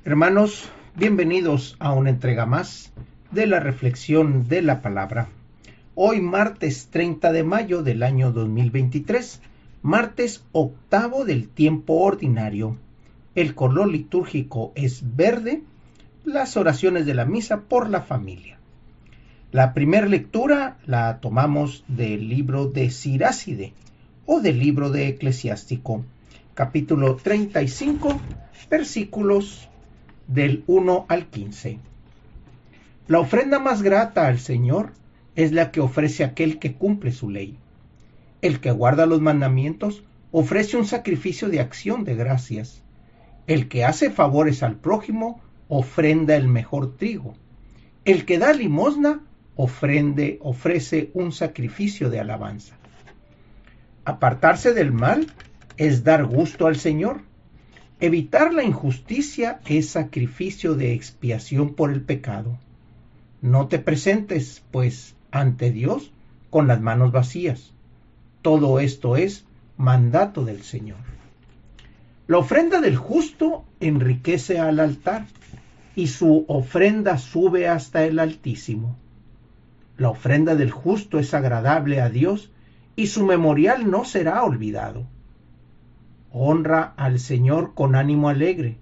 Hermanos, bienvenidos a una entrega más de la reflexión de la palabra. Hoy martes 30 de mayo del año 2023, martes octavo del tiempo ordinario. El color litúrgico es verde, las oraciones de la misa por la familia. La primera lectura la tomamos del libro de Siráside o del libro de Eclesiástico, capítulo 35, versículos del 1 al 15. La ofrenda más grata al Señor es la que ofrece aquel que cumple su ley. El que guarda los mandamientos ofrece un sacrificio de acción de gracias. El que hace favores al prójimo ofrenda el mejor trigo. El que da limosna ofrece un sacrificio de alabanza. Apartarse del mal es dar gusto al Señor. Evitar la injusticia es sacrificio de expiación por el pecado. No te presentes, pues, ante Dios con las manos vacías. Todo esto es mandato del Señor. La ofrenda del justo enriquece al altar, y su ofrenda sube hasta el Altísimo. La ofrenda del justo es agradable a Dios, y su memorial no será olvidado. Honra al Señor con ánimo alegre,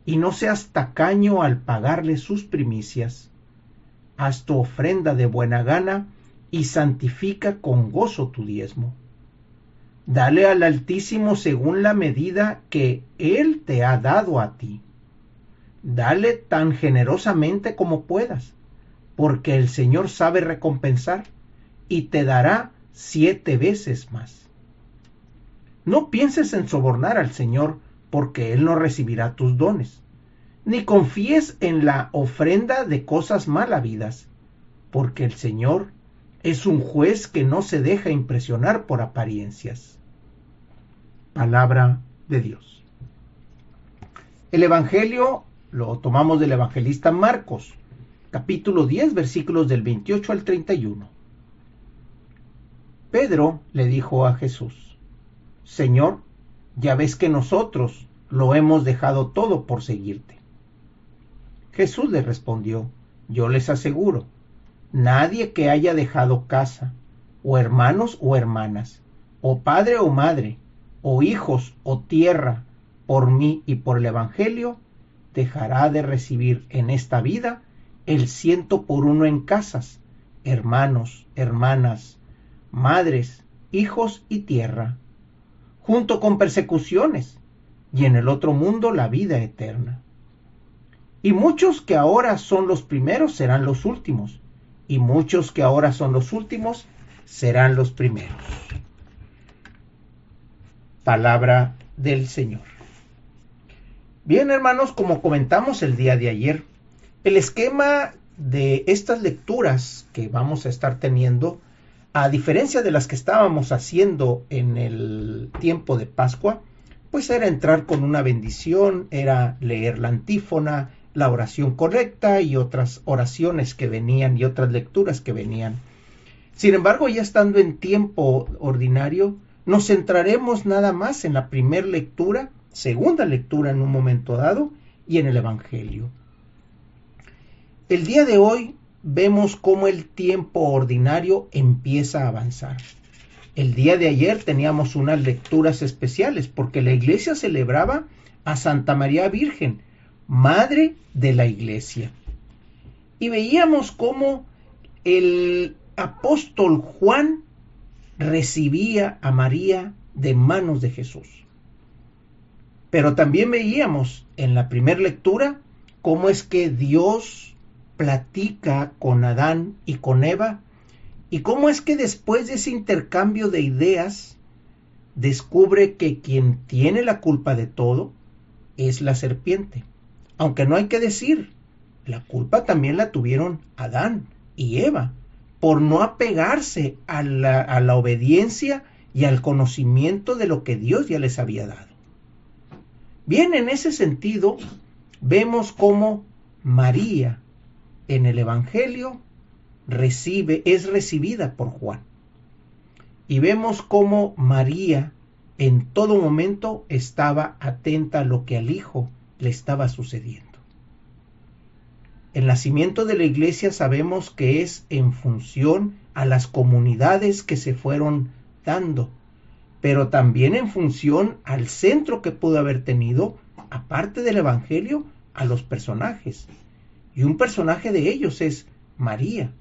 y no seas tacaño al pagarle sus primicias. Haz tu ofrenda de buena gana, y santifica con gozo tu diezmo. Dale al Altísimo según la medida que Él te ha dado a ti. Dale tan generosamente como puedas, porque el Señor sabe recompensar, y te dará 7 veces más. No pienses en sobornar al Señor, porque Él no recibirá tus dones. Ni confíes en la ofrenda de cosas mal habidas, porque el Señor es un juez que no se deja impresionar por apariencias. Palabra de Dios. El Evangelio lo tomamos del evangelista Marcos, capítulo 10, versículos del 28 al 31. Pedro le dijo a Jesús: Señor, ya ves que nosotros lo hemos dejado todo por seguirte. Jesús le respondió: Yo les aseguro, nadie que haya dejado casa, o hermanos o hermanas, o padre o madre, o hijos o tierra, por mí y por el Evangelio, dejará de recibir en esta vida el 100 por 1 en casas, hermanos, hermanas, madres, hijos y tierra, junto con persecuciones, y en el otro mundo la vida eterna. Y muchos que ahora son los primeros serán los últimos, y muchos que ahora son los últimos serán los primeros. Palabra del Señor. Bien, hermanos, como comentamos el día de ayer, el esquema de estas lecturas que vamos a estar teniendo, a diferencia de las que estábamos haciendo en el tiempo de Pascua, pues era entrar con una bendición, era leer la antífona, la oración correcta y otras oraciones que venían y otras lecturas que venían. Sin embargo, ya estando en tiempo ordinario, nos centraremos nada más en la primera lectura, segunda lectura en un momento dado, y en el Evangelio. El día de hoy vemos cómo el tiempo ordinario empieza a avanzar. El día de ayer teníamos unas lecturas especiales porque la iglesia celebraba a Santa María Virgen, madre de la iglesia. Y veíamos cómo el apóstol Juan recibía a María de manos de Jesús. Pero también veíamos en la primera lectura cómo es que Dios platica con Adán y con Eva, y cómo es que después de ese intercambio de ideas descubre que quien tiene la culpa de todo es la serpiente. Aunque no hay que decir, la culpa también la tuvieron Adán y Eva por no apegarse a la obediencia y al conocimiento de lo que Dios ya les había dado. Bien, en ese sentido vemos cómo María en el Evangelio es recibida por Juan. Y vemos cómo María en todo momento estaba atenta a lo que al Hijo le estaba sucediendo. El nacimiento de la iglesia sabemos que es en función a las comunidades que se fueron dando, pero también en función al centro que pudo haber tenido, aparte del evangelio, a los personajes. Y un personaje de ellos es María,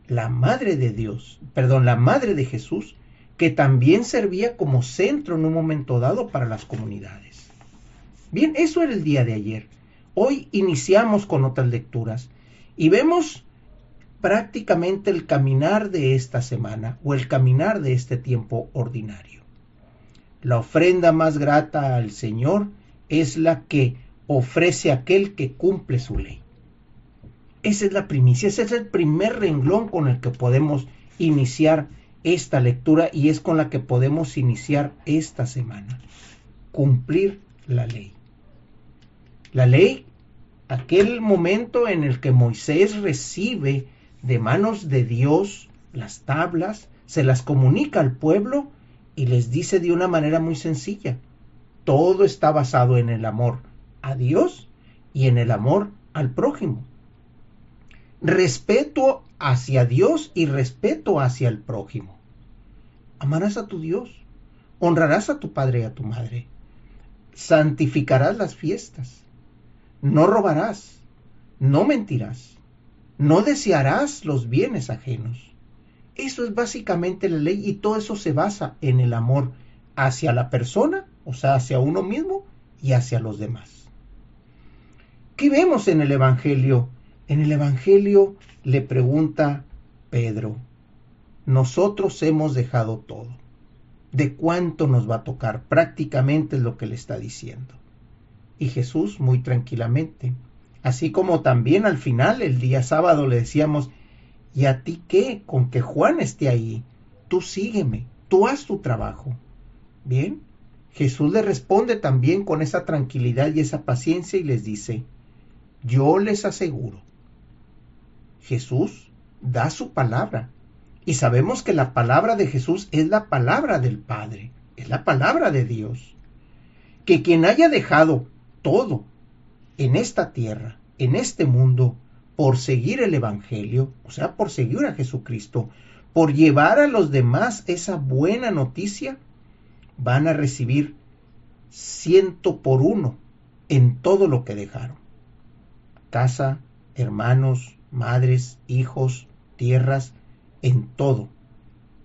la madre de Dios, la madre de Jesús, que también servía como centro en un momento dado para las comunidades. Bien, eso era el día de ayer. Hoy iniciamos con otras lecturas y vemos prácticamente el caminar de esta semana o el caminar de este tiempo ordinario. La ofrenda más grata al Señor es la que ofrece aquel que cumple su ley. Esa es la primicia, ese es el primer renglón con el que podemos iniciar esta lectura y es con la que podemos iniciar esta semana. Cumplir la ley. La ley, aquel momento en el que Moisés recibe de manos de Dios las tablas, se las comunica al pueblo y les dice de una manera muy sencilla. Todo está basado en el amor a Dios y en el amor al prójimo. Respeto hacia Dios y respeto hacia el prójimo. Amarás a tu Dios, honrarás a tu padre y a tu madre, santificarás las fiestas, no robarás, no mentirás, no desearás los bienes ajenos. Eso es básicamente la ley y todo eso se basa en el amor hacia la persona, o sea, hacia uno mismo y hacia los demás. ¿Qué vemos en el Evangelio? En el Evangelio le pregunta Pedro, nosotros hemos dejado todo. ¿De cuánto nos va a tocar? Prácticamente es lo que le está diciendo. Y Jesús muy tranquilamente, así como también al final, el día sábado, le decíamos, ¿y a ti qué? Con que Juan esté ahí, tú sígueme, tú haz tu trabajo. Bien, Jesús le responde también con esa tranquilidad y esa paciencia y les dice, yo les aseguro, Jesús da su palabra y sabemos que la palabra de Jesús es la palabra del Padre, es la palabra de Dios. Que quien haya dejado todo en esta tierra, en este mundo, por seguir el Evangelio, o sea, por seguir a Jesucristo, por llevar a los demás esa buena noticia, van a recibir 100 por 1 en todo lo que dejaron. Casa, hermanos, madres, hijos, tierras, en todo.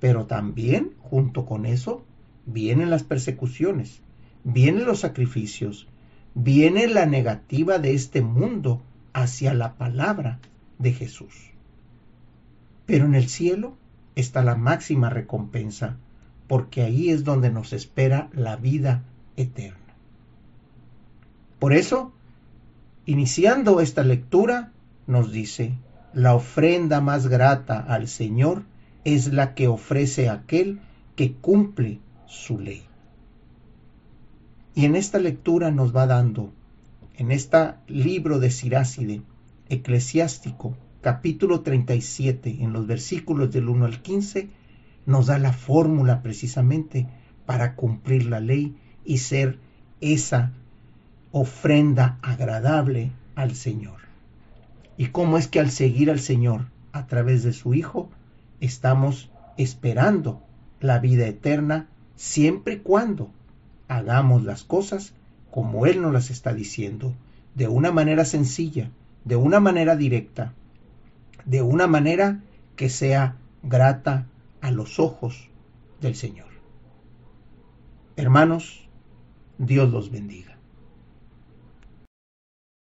Pero también, junto con eso, vienen las persecuciones, vienen los sacrificios, viene la negativa de este mundo hacia la palabra de Jesús. Pero en el cielo está la máxima recompensa, porque ahí es donde nos espera la vida eterna. Por eso, iniciando esta lectura, nos dice, la ofrenda más grata al Señor es la que ofrece aquel que cumple su ley. Y en esta lectura nos va dando, en este libro de Siráside, Eclesiástico, capítulo 37, en los versículos del 1 al 15, nos da la fórmula precisamente para cumplir la ley y ser esa ofrenda agradable al Señor. Y cómo es que al seguir al Señor a través de su Hijo, estamos esperando la vida eterna siempre y cuando hagamos las cosas como Él nos las está diciendo, de una manera sencilla, de una manera directa, de una manera que sea grata a los ojos del Señor. Hermanos, Dios los bendiga.